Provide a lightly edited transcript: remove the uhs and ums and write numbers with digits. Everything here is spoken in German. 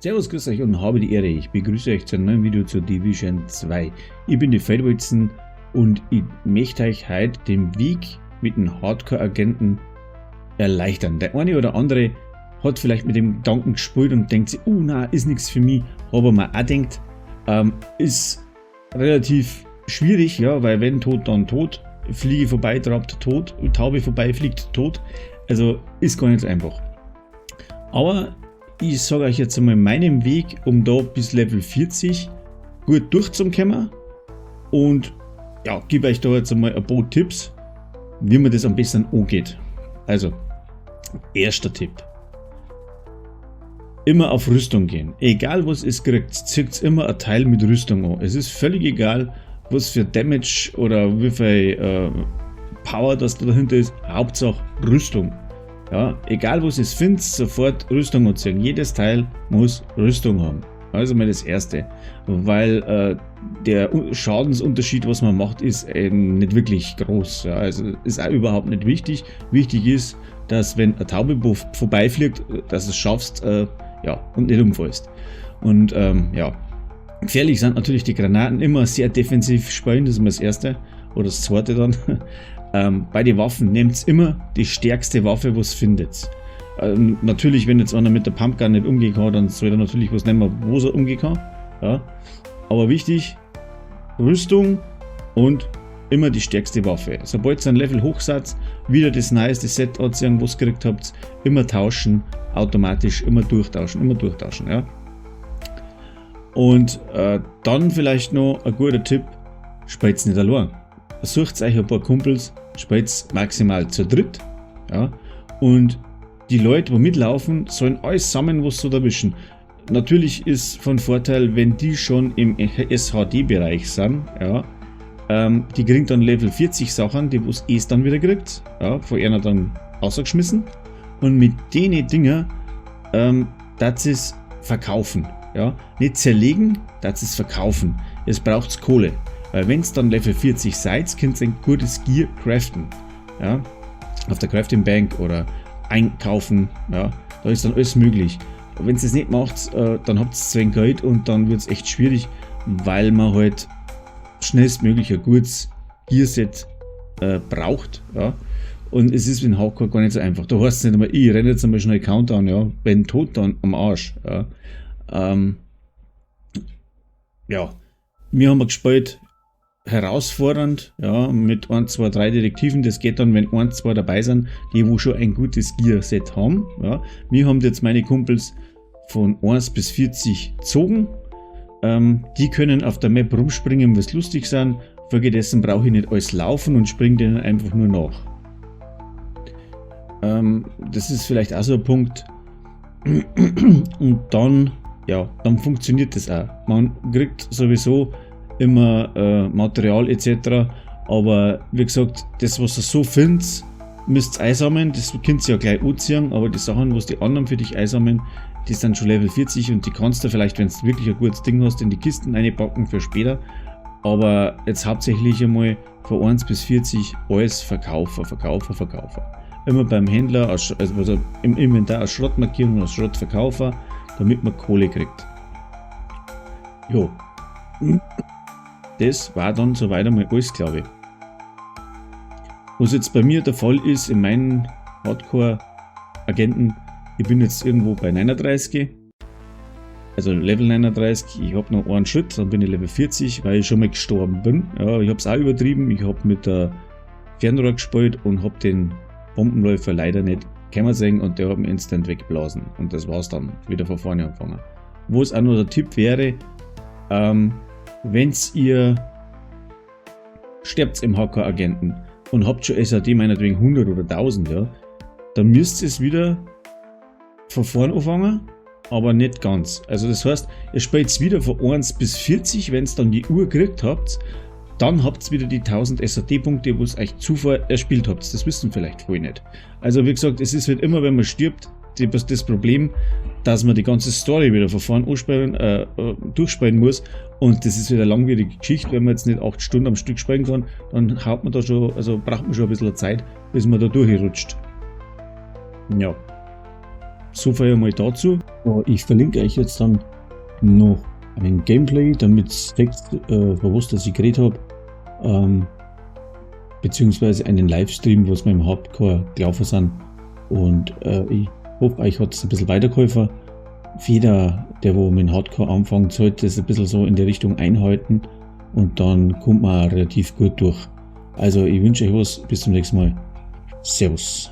Servus, grüß euch und habe die Ehre. Ich begrüße euch zu einem neuen Video zur Division 2. Ich bin die Feldwilson und ich möchte euch heute den Weg mit dem Hardcore-Agenten erleichtern. Der eine oder andere hat vielleicht mit dem Gedanken gespielt und denkt sich, oh nein, ist nichts für mich. Aber man auch denkt, ist relativ schwierig, ja, weil wenn tot, dann tot. Fliege vorbei, trabt tot, Taube vorbei, fliegt tot. Also ist gar nicht so einfach. Aber ich sage euch jetzt einmal meinen Weg, um da bis Level 40 gut durchzukommen und ja, gebe euch da jetzt einmal ein paar Tipps, wie man das am besten angeht. Also, erster Tipp. Immer auf Rüstung gehen. Egal was es kriegt, zieht immer ein Teil mit Rüstung an. Es ist völlig egal, was für Damage oder wie viel Power das da dahinter ist. Hauptsache Rüstung. Ja, egal was es findet, sofort Rüstung anziehen. Jedes Teil muss Rüstung haben. Also mal das erste. Weil der Schadensunterschied, was man macht, ist nicht wirklich groß. Ja, also ist auch überhaupt nicht wichtig. Wichtig ist, dass wenn eine Taube vorbeifliegt, dass du es schaffst, ja, und nicht umfällst. Und ja, gefährlich sind natürlich die Granaten, immer sehr defensiv spielen, das ist mal das erste. Oder das zweite dann. Bei den Waffen nehmt immer die stärkste Waffe, was findet. Natürlich, wenn jetzt einer mit der Pumpgun nicht umgehen kann, dann soll er natürlich was nehmen, wo er umgehen kann. Ja. Aber wichtig, Rüstung und immer die stärkste Waffe. Sobald ihr ein Level hoch seid, wieder das neueste Set anziehen, was ihr gekriegt habt, immer tauschen, automatisch, immer durchtauschen, ja. Und dann vielleicht noch ein guter Tipp, spielt nicht allein. Sucht euch ein paar Kumpels, spielt maximal zu dritt, ja, und die Leute, die mitlaufen, sollen alles sammeln, was sie da wischen. Natürlich ist von Vorteil, wenn die schon im SHD-Bereich sind, ja, die kriegen dann Level 40 Sachen, die was es dann wieder kriegt, ja, von einer dann rausgeschmissen, und mit denen Dinger, das ist verkaufen, ja, nicht zerlegen, das ist verkaufen. Es braucht Kohle. Weil wenn es dann Level 40 seid, könnt ihr ein gutes Gear craften. Ja? Auf der Crafting Bank oder einkaufen. Ja? Da ist dann alles möglich. Wenn ihr es nicht macht, dann habt ihr zu wenig Geld und dann wird es echt schwierig, weil man halt schnellstmöglich ein gutes Gear-Set braucht. Ja? Und es ist mit Hardcore gar nicht so einfach. Da heißt es nicht einmal, ich renne jetzt einmal schnell Countdown, ja? Wenn tot, dann am Arsch. Ja? Ja. Wir haben gespielt, herausfordernd, ja, mit 1, 2, 3 Detektiven. Das geht dann, wenn 1, 2 dabei sind, die wo schon ein gutes Gear-Set haben. Ja. Wir haben jetzt meine Kumpels von 1 bis 40 gezogen. Die können auf der Map rumspringen, was lustig sind. Folgedessen brauche ich nicht alles laufen und springe denen einfach nur nach. Das ist vielleicht auch so ein Punkt. Und dann, ja, dann funktioniert das auch. Man kriegt sowieso immer Material etc. Aber wie gesagt, das was ihr so findet, müsst ihr einsammeln. Das könnt ihr ja gleich anziehen, aber die Sachen, was die anderen für dich einsammeln, die sind schon Level 40 und die kannst du vielleicht, wenn du wirklich ein gutes Ding hast, in die Kisten einpacken für später. Aber jetzt hauptsächlich einmal von 1 bis 40 alles Verkaufer. Immer beim Händler, also im Inventar als Schrottmarkierung, als Schrottverkaufer, damit man Kohle kriegt. Jo. Das war dann soweit einmal alles, glaube ich. Was jetzt bei mir der Fall ist, in meinen Hardcore-Agenten, ich bin jetzt irgendwo bei 39, also Level 39, ich habe noch einen Schritt, dann bin ich Level 40, weil ich schon mal gestorben bin. Ja, ich habe es auch übertrieben, ich habe mit der Fernrohr gespielt und habe den Bombenläufer leider nicht können sehen und der hat mich instant weggeblasen. Und das war's dann, wieder von vorne angefangen. Wo es auch noch der Tipp wäre, wenn ihr sterbt im Hacker-Agenten und habt schon SAD meinetwegen 100 oder 1000, ja, dann müsst ihr es wieder von vorne anfangen, aber nicht ganz. Also das heißt, ihr spielt es wieder von 1 bis 40, wenn ihr dann die Uhr gekriegt habt, dann habt ihr wieder die 1000 SAD-Punkte, wo ihr euch zuvor erspielt habt. Das wissen vielleicht voll nicht. Also wie gesagt, es ist halt immer, wenn man stirbt, das Problem, dass man die ganze Story wieder von vorn durchspielen muss, und das ist wieder eine langwierige Geschichte. Wenn man jetzt nicht 8 Stunden am Stück spielen kann, dann haut man da schon, also braucht man schon ein bisschen Zeit, bis man da durchrutscht. Ja. so viel einmal dazu. Ich verlinke euch jetzt dann noch ein Gameplay, damit ihr seht, von was ich geredet habe. Beziehungsweise einen Livestream, was wir im Hardcore gelaufen sind. Und ich hoffe, euch hat es ein bisschen weitergeholfen. Jeder, der wo mit dem Hardcore anfängt, sollte es ein bisschen so in die Richtung einhalten. Und dann kommt man auch relativ gut durch. Also ich wünsche euch was, bis zum nächsten Mal. Servus.